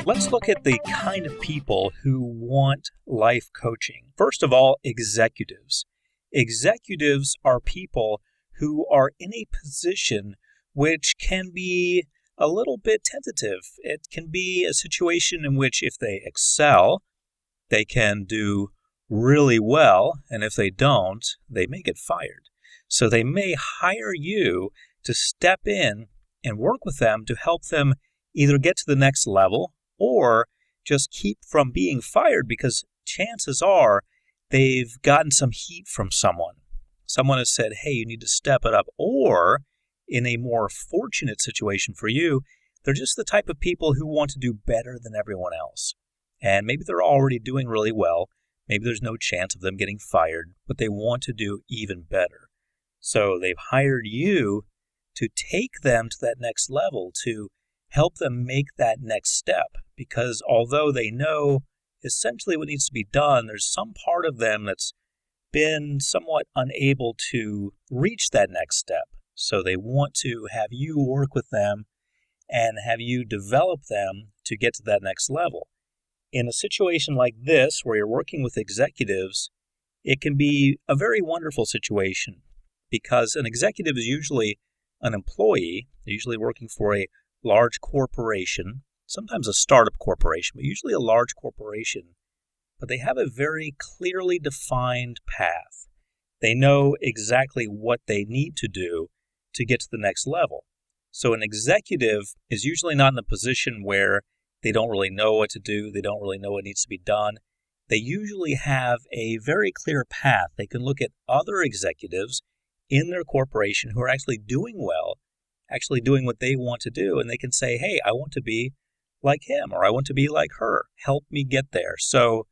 Let's look at the kind of people who want life coaching. First of all, executives. Executives are people who are in a position which can be a little bit tentative. It can be a situation in which if they excel, they can do really well, and if they don't, they may get fired. So they may hire you to step in and work with them to help them either get to the next level or just keep from being fired, because chances are they've gotten some heat from someone. Someone has said, hey, you need to step it up. Or in a more fortunate situation for you, they're just the type of people who want to do better than everyone else. And maybe they're already doing really well. Maybe there's no chance of them getting fired, but they want to do even better. So they've hired you to take them to that next level, to help them make that next step. Because although they know essentially what needs to be done, there's some part of them that's been somewhat unable to reach that next step. So they want to have you work with them and have you develop them to get to that next level. In a situation like this, where you're working with executives, it can be a very wonderful situation, because an executive is usually an employee. They're usually working for a large corporation, sometimes a startup corporation, but usually a large corporation. But they have a very clearly defined path. They know exactly what they need to do to get to the next level. So an executive is usually not in a position where they don't really know what to do. They don't really know what needs to be done. They usually have a very clear path. They can look at other executives in their corporation who are actually doing well, actually doing what they want to do, and they can say, hey, I want to be like him, or I want to be like her. Help me get there. So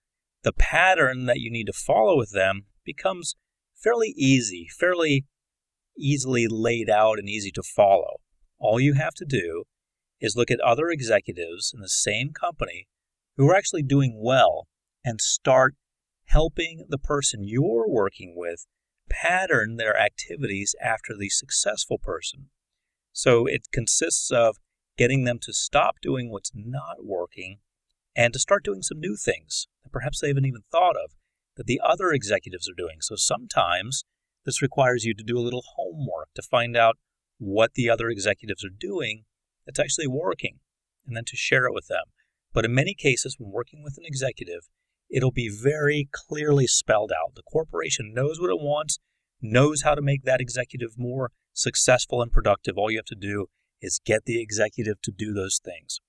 the pattern that you need to follow with them becomes fairly easy, fairly easily laid out and easy to follow. All you have to do is look at other executives in the same company who are actually doing well and start helping the person you're working with pattern their activities after the successful person. So it consists of getting them to stop doing what's not working and to start doing some new things that perhaps they haven't even thought of that the other executives are doing. So sometimes this requires you to do a little homework to find out what the other executives are doing that's actually working, and then to share it with them. But in many cases, when working with an executive, it'll be very clearly spelled out. The corporation knows what it wants, knows how to make that executive more successful and productive. All you have to do is get the executive to do those things.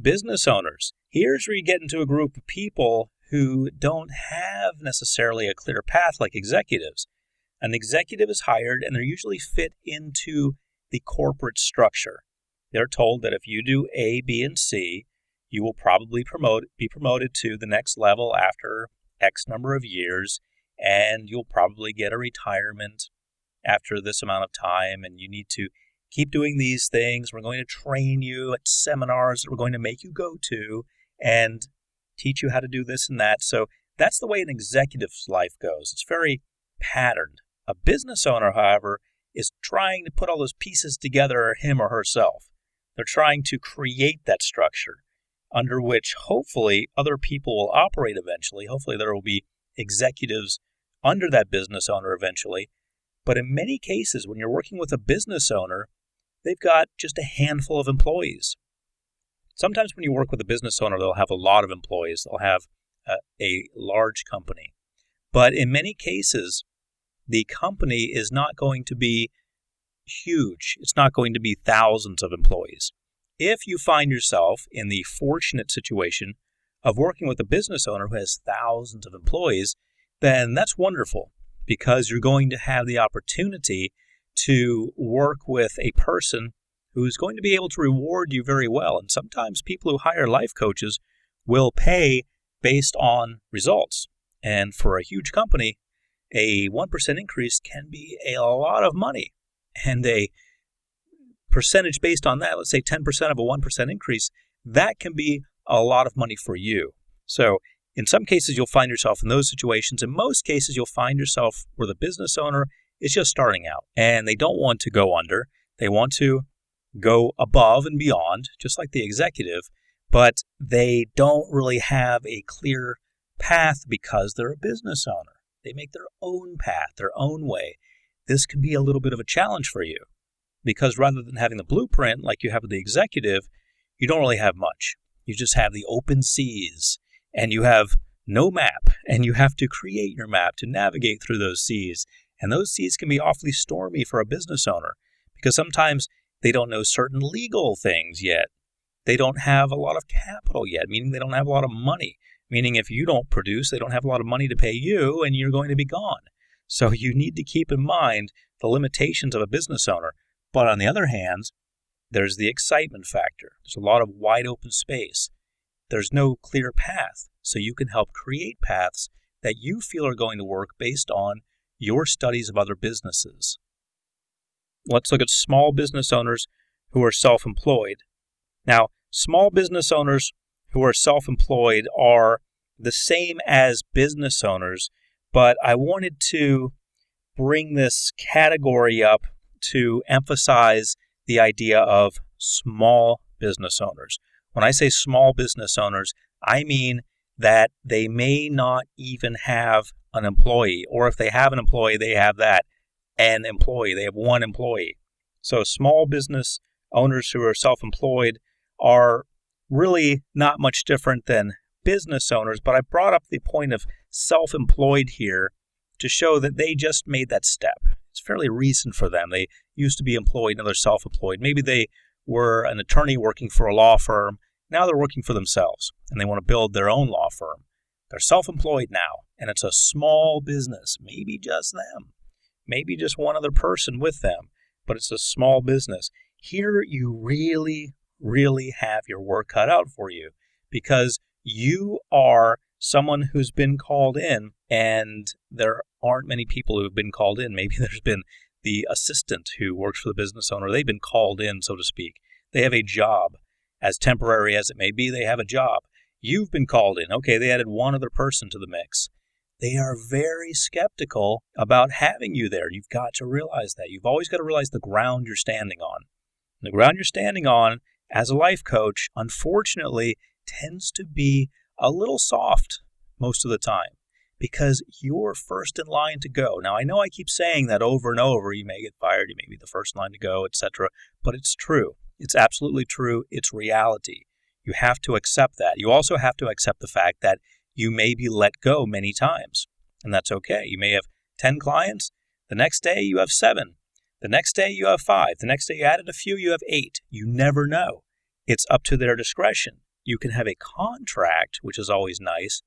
Business owners. Here's where you get into a group of people who don't have necessarily a clear path like executives. An executive is hired, and they're usually fit into the corporate structure. They're told that if you do A, B, and C, you will probably be promoted to the next level after X number of years, and you'll probably get a retirement after this amount of time, and you need to keep doing these things. We're going to train you at seminars that we're going to make you go to and teach you how to do this and that. So that's the way an executive's life goes. It's very patterned. A business owner, however, is trying to put all those pieces together, him or herself. They're trying to create that structure under which hopefully other people will operate eventually. Hopefully there will be executives under that business owner eventually. But in many cases, when you're working with a business owner, they've got just a handful of employees. Sometimes when you work with a business owner, they'll have a lot of employees. They'll have a large company. But in many cases, the company is not going to be huge. It's not going to be thousands of employees. If you find yourself in the fortunate situation of working with a business owner who has thousands of employees, then that's wonderful, because you're going to have the opportunity to work with a person who's going to be able to reward you very well. And sometimes people who hire life coaches will pay based on results. And for a huge company, a 1% increase can be a lot of money. And a percentage based on that, let's say 10% of a 1% increase, that can be a lot of money for you. So In some cases, you'll find yourself in those situations. In most cases, you'll find yourself where the business owner is just starting out and they don't want to go under. They want to go above and beyond, just like the executive, but they don't really have a clear path because they're a business owner. They make their own path, their own way. This can be a little bit of a challenge for you because rather than having the blueprint like you have with the executive, you don't really have much. You just have the open seas and you have no map, and you have to create your map to navigate through those seas. And those seas can be awfully stormy for a business owner because sometimes they don't know certain legal things yet. They don't have a lot of capital yet, meaning they don't have a lot of money, meaning if you don't produce, they don't have a lot of money to pay you and you're going to be gone. So you need to keep in mind the limitations of a business owner. But on the other hand, there's the excitement factor. There's a lot of wide open space. There's no clear path, so you can help create paths that you feel are going to work based on your studies of other businesses. Let's look at small business owners who are self-employed. Now, small business owners who are self-employed are the same as business owners, but I wanted to bring this category up to emphasize the idea of small business owners. When I say small business owners, I mean that they may not even have an employee, or if they have an employee, they have an employee. They have one employee. So small business owners who are self-employed are really not much different than business owners, but I brought up the point of self-employed here to show that they just made that step. It's fairly recent for them. They used to be employed, now they're self-employed. Maybe they were an attorney working for a law firm. Now they're working for themselves, and they want to build their own law firm. They're self-employed now, and it's a small business, maybe just them, maybe just one other person with them, but it's a small business. Here you really, really have your work cut out for you because you are someone who's been called in, and there aren't many people who have been called in. Maybe there's been the assistant who works for the business owner. They've been called in, so to speak. They have a job. As temporary as it may be, they have a job. You've been called in. Okay, they added one other person to the mix. They are very skeptical about having you there. You've got to realize that. You've always got to realize the ground you're standing on. The ground you're standing on as a life coach, unfortunately, tends to be a little soft most of the time because you're first in line to go. Now, I know I keep saying that over and over. You may get fired. You may be the first in line to go, etc. But it's true. It's absolutely true. It's reality. You have to accept that. You also have to accept the fact that you may be let go many times, and that's okay. You may have 10 clients. The next day, you have 7. The next day, you have 5. The next day, you added a few, you have 8. You never know. It's up to their discretion. You can have a contract, which is always nice,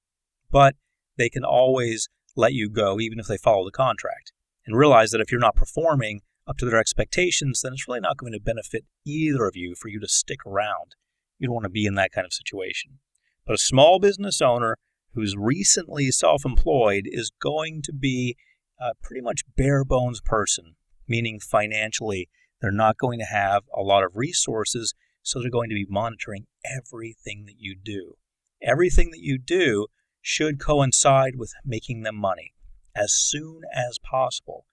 but they can always let you go even if they follow the contract. And realize that if you're not performing up to their expectations, then it's really not going to benefit either of you for you to stick around. You don't want to be in that kind of situation. But a small business owner who's recently self-employed is going to be a pretty much bare bones person, meaning financially they're not going to have a lot of resources, so they're going to be monitoring everything that you do. Everything that you do should coincide with making them money as soon as possible.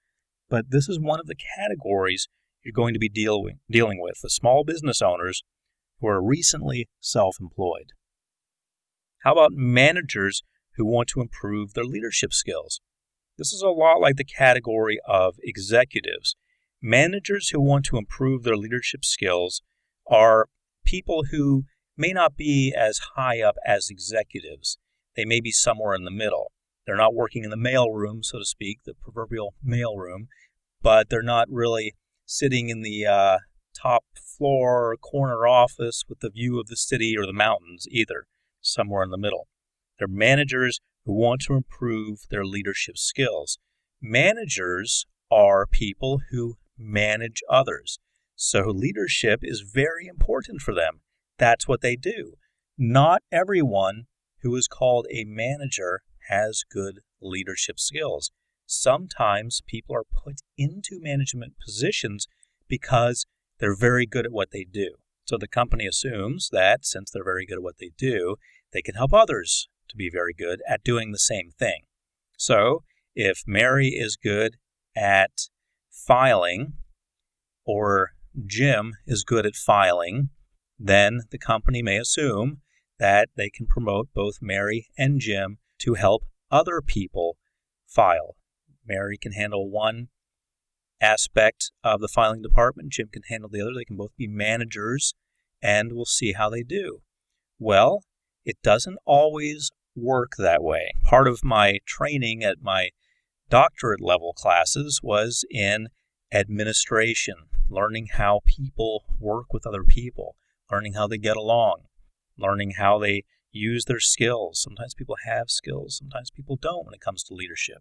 But this is one of the categories you're going to be dealing with, the small business owners who are recently self-employed. How about managers who want to improve their leadership skills? This is a lot like the category of executives. Managers who want to improve their leadership skills are people who may not be as high up as executives. They may be somewhere in the middle. They're not working in the mailroom, so to speak, the proverbial mailroom, but they're not really sitting in the top floor corner office with the view of the city or the mountains either, somewhere in the middle. They're managers who want to improve their leadership skills. Managers are people who manage others. So leadership is very important for them. That's what they do. Not everyone who is called a manager has good leadership skills. Sometimes people are put into management positions because they're very good at what they do. So the company assumes that since they're very good at what they do, they can help others to be very good at doing the same thing. So if Mary is good at filing, or Jim is good at filing, then the company may assume that they can promote both Mary and Jim to help other people file. Mary can handle one aspect of the filing department, Jim can handle the other. They can both be managers, and we'll see how they do. Well, it doesn't always work that way. Part of my training at my doctorate level classes was in administration, learning how people work with other people, learning how they get along, learning how they use their skills. Sometimes people have skills, sometimes people don't when it comes to leadership.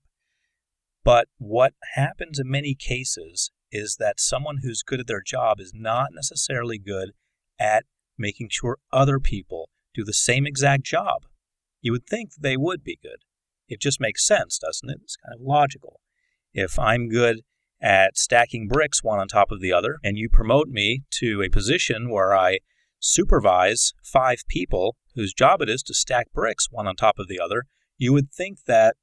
But what happens in many cases is that someone who's good at their job is not necessarily good at making sure other people do the same exact job. You would think they would be good. It just makes sense, doesn't it? It's kind of logical. If I'm good at stacking bricks one on top of the other, and you promote me to a position where I supervise 5 people whose job it is to stack bricks one on top of the other, you would think that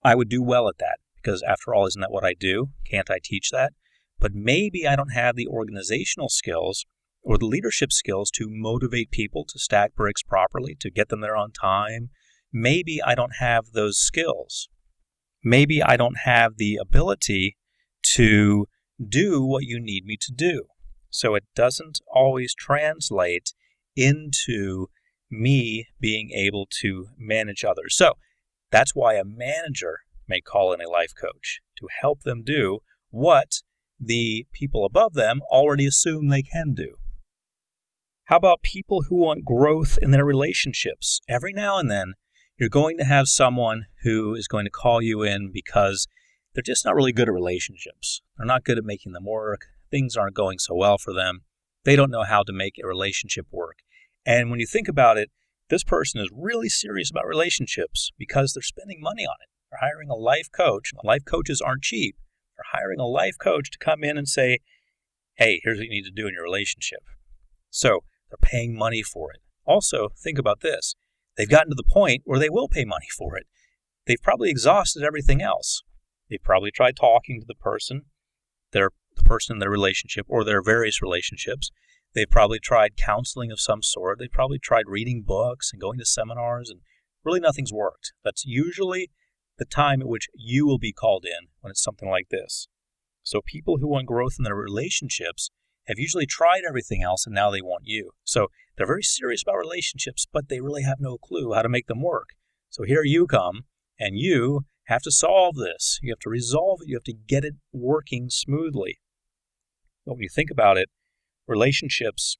I would do well at that. Because after all, isn't that what I do? Can't I teach that? But maybe I don't have the organizational skills or the leadership skills to motivate people to stack bricks properly, to get them there on time. Maybe I don't have those skills. Maybe I don't have the ability to do what you need me to do. So it doesn't always translate into me being able to manage others. So that's why a manager may call in a life coach to help them do what the people above them already assume they can do. How about people who want growth in their relationships? Every now and then, you're going to have someone who is going to call you in because they're just not really good at relationships. They're not good at making them work. Things aren't going so well for them. They don't know how to make a relationship work. And when you think about it, this person is really serious about relationships because they're spending money on it. They're hiring a life coach. Life coaches aren't cheap. They're hiring a life coach to come in and say, hey, here's what you need to do in your relationship. So they're paying money for it. Also, think about this. They've gotten to the point where they will pay money for it. They've probably exhausted everything else. They've probably tried talking to the person in their relationship or their various relationships. They've probably tried counseling of some sort. They've probably tried reading books and going to seminars, and really nothing's worked. That's usually the time at which you will be called in when it's something like this. So people who want growth in their relationships have usually tried everything else and now they want you. So they're very serious about relationships, but they really have no clue how to make them work. So here you come, and you have to solve this. You have to resolve it. You have to get it working smoothly. But when you think about it, relationships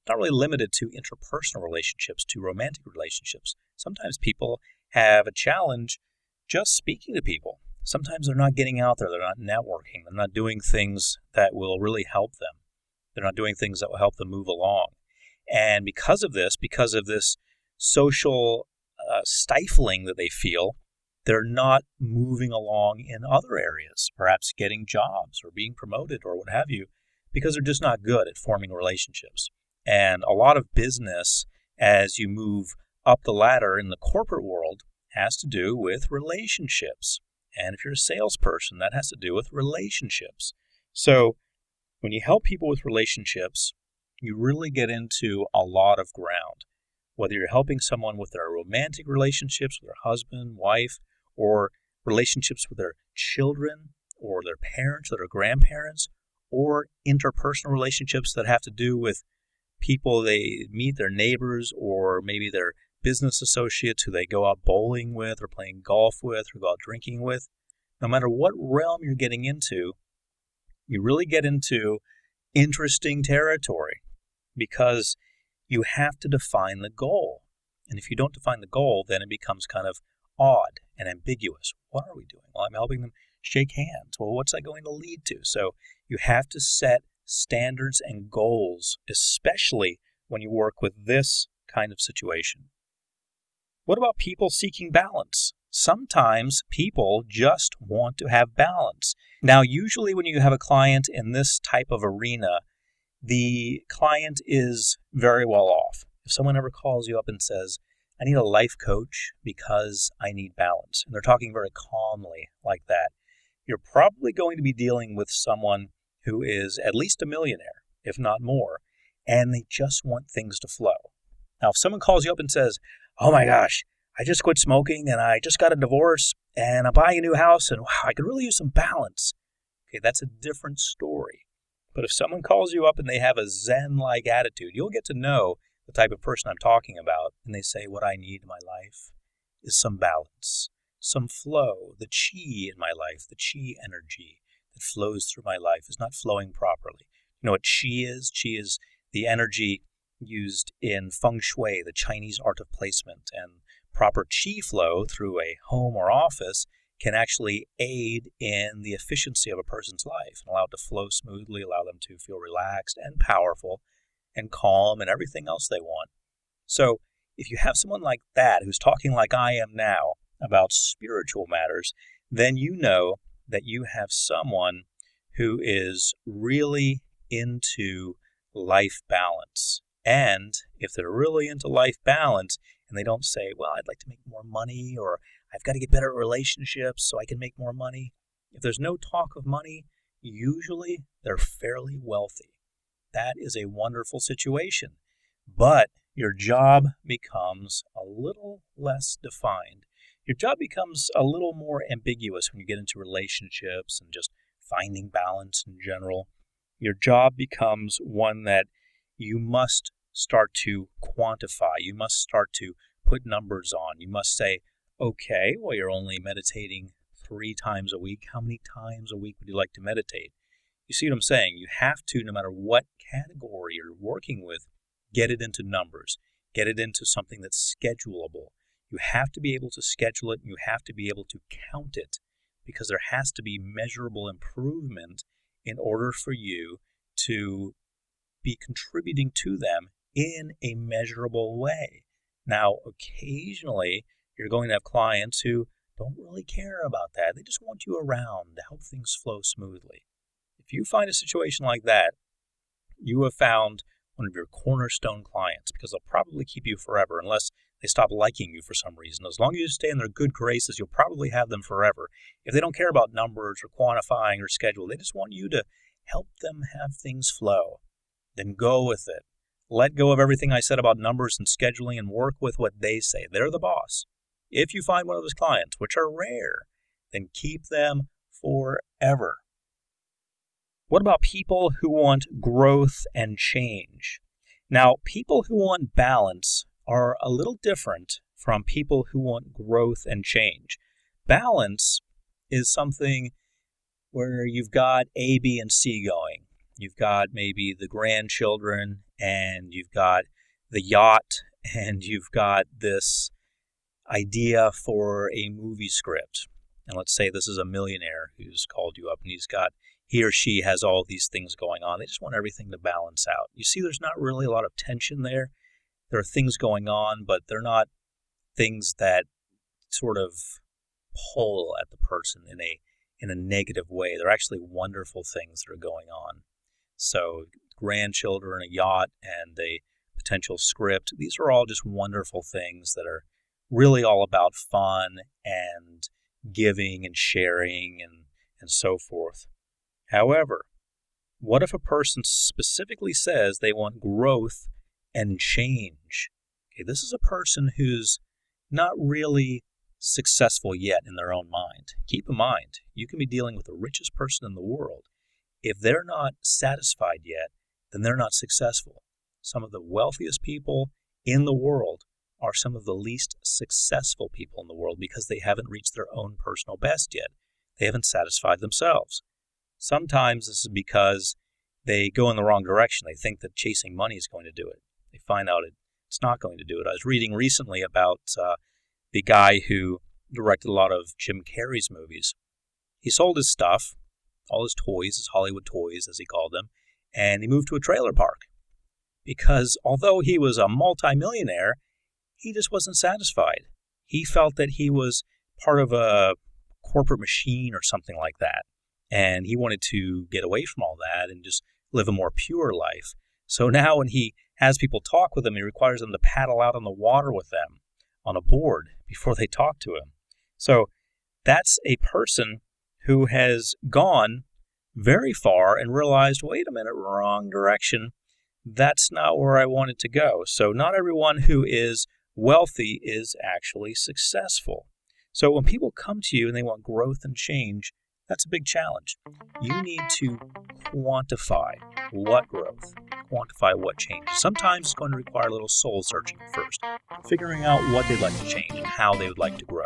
are not really limited to interpersonal relationships, to romantic relationships. Sometimes people have a challenge just speaking to people. Sometimes they're not getting out there. They're not networking. They're not doing things that will really help them. They're not doing things that will help them move along. And because of this social stifling that they feel, they're not moving along in other areas, perhaps getting jobs or being promoted or what have you, because they're just not good at forming relationships. And a lot of business, as you move up the ladder in the corporate world, has to do with relationships. And if you're a salesperson, that has to do with relationships. So when you help people with relationships, you really get into a lot of ground. Whether you're helping someone with their romantic relationships with their husband, wife, or relationships with their children or their parents or their grandparents, or interpersonal relationships that have to do with people they meet, their neighbors, or maybe their business associates who they go out bowling with or playing golf with or go out drinking with. No matter what realm you're getting into, you really get into interesting territory because you have to define the goal. And if you don't define the goal, then it becomes kind of odd and ambiguous. What are we doing? Well, I'm helping them shake hands. Well, what's that going to lead to? So you have to set standards and goals, especially when you work with this kind of situation. What about people seeking balance? Sometimes people just want to have balance. Now, usually when you have a client in this type of arena, the client is very well off. If someone ever calls you up and says, I need a life coach because I need balance. And they're talking very calmly like that. You're probably going to be dealing with someone who is at least a millionaire, if not more, and they just want things to flow. Now, if someone calls you up and says, oh my gosh, I just quit smoking and I just got a divorce and I'm buying a new house and wow, I could really use some balance. Okay, that's a different story. But if someone calls you up and they have a Zen-like attitude, you'll get to know the type of person I'm talking about. And they say, what I need in my life is some balance, some flow. The chi in my life, the chi energy that flows through my life is not flowing properly. You know what chi is? Chi is the energy used in feng shui, the Chinese art of placement, and proper chi flow through a home or office can actually aid in the efficiency of a person's life and allow it to flow smoothly, allow them to feel relaxed and powerful and calm and everything else they want. So if you have someone like that who's talking like I am now about spiritual matters, then you know that you have someone who is really into life balance. And if they're really into life balance and they don't say, well, I'd like to make more money or I've got to get better at relationships so I can make more money. If there's no talk of money, usually they're fairly wealthy. That is a wonderful situation. But your job becomes a little less defined. Your job becomes a little more ambiguous when you get into relationships and just finding balance in general. Your job becomes one that you must start to quantify. You must start to put numbers on. You must say, okay, well, you're only meditating 3 times a week. How many times a week would you like to meditate? You see what I'm saying? You have to, no matter what category you're working with, get it into numbers. Get it into something that's schedulable. You have to be able to schedule it, and you have to be able to count it, because there has to be measurable improvement in order for you to be contributing to them in a measurable way. Now, occasionally, you're going to have clients who don't really care about that. They just want you around to help things flow smoothly. If you find a situation like that, you have found one of your cornerstone clients, because they'll probably keep you forever unless they stop liking you for some reason. As long as you stay in their good graces, you'll probably have them forever. If they don't care about numbers or quantifying or schedule, they just want you to help them have things flow. Then go with it. Let go of everything I said about numbers and scheduling and work with what they say. They're the boss. If you find one of those clients, which are rare, then keep them forever. What about people who want growth and change? Now, people who want balance are a little different from people who want growth and change. Balance is something where you've got A, B, and C going. You've got maybe the grandchildren, and you've got the yacht, and you've got this idea for a movie script. And let's say this is a millionaire who's called you up, and he or she has all these things going on. They just want everything to balance out. You see, there's not really a lot of tension there. There are things going on, but they're not things that sort of pull at the person in a negative way. They're actually wonderful things that are going on. So grandchildren, a yacht, and a potential script, these are all just wonderful things that are really all about fun and giving and sharing and so forth. However, what if a person specifically says they want growth and change? Okay, this is a person who's not really successful yet in their own mind. Keep in mind, you can be dealing with the richest person in the world. If they're not satisfied yet, then they're not successful. Some of the wealthiest people in the world are some of the least successful people in the world because they haven't reached their own personal best yet. They haven't satisfied themselves. Sometimes this is because they go in the wrong direction. They think that chasing money is going to do it. They find out it's not going to do it. I was reading recently about the guy who directed a lot of Jim Carrey's movies. He sold his stuff, all his toys, his Hollywood toys, as he called them, and he moved to a trailer park. Because although he was a multimillionaire, he just wasn't satisfied. He felt that he was part of a corporate machine or something like that. And he wanted to get away from all that and just live a more pure life. So now when he has people talk with him, he requires them to paddle out on the water with them on a board before they talk to him. So that's a person who has gone very far and realized, wait a minute, wrong direction. That's not where I wanted to go. So not everyone who is wealthy is actually successful. So when people come to you and they want growth and change, that's a big challenge. You need to quantify what growth, quantify what change. Sometimes it's going to require a little soul searching first, figuring out what they'd like to change and how they would like to grow.